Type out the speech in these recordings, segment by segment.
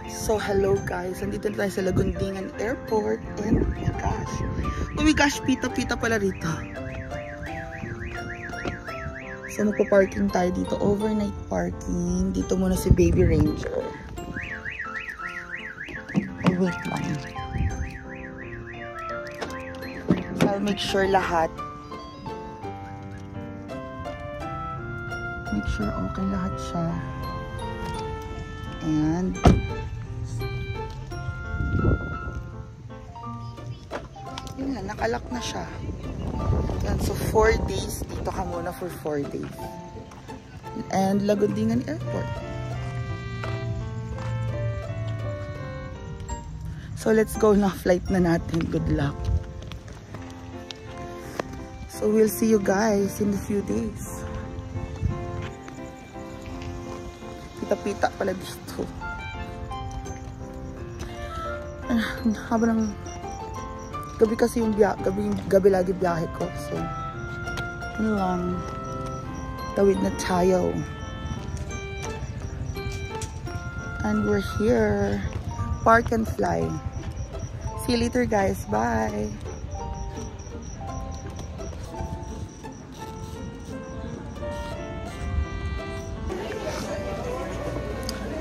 So hello guys, nandito na tayo sa Lagundingan Airport and oh my gosh, pita-pita pala rito. So magpa-parking tayo dito, overnight parking. Dito muna si Baby Ranger. Oh wait lang. I'll make sure lahat. Make sure okay lahat siya. And yun na, nakalak na siya. Yan, so 4 days. Dito ka muna for 4 days. And Lagundingan Airport. So let's go na, flight na natin. Good luck. So we'll see you guys in a few days. Pita-pita pala dito. Habang ng gabi kasi yung gabi lagi biyahe ko. So yun lang, tawid na tayo. And we're here. Park and fly. See you later guys. Bye.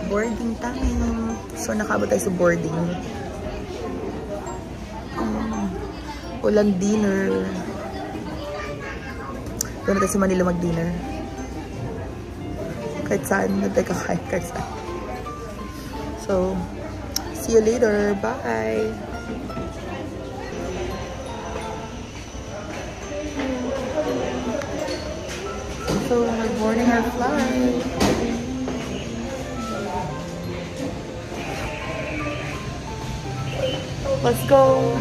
Boarding time. So nakabot tayo sa boarding. Walang dinner. Doon tayo sa Manila mag-dinner. Kahit saan na tayo kakain. Kahit saan. So, see you later. Bye! So, we're boarding our flight. Let's go!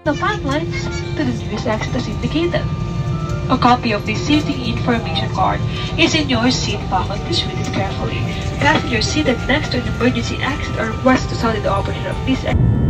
The 5 lines to the nearest exit is indicated. A copy of this safety information card is in your seat pocket. Please read it carefully. Passengers seated next to an emergency exit are requested to study the operation of this exit.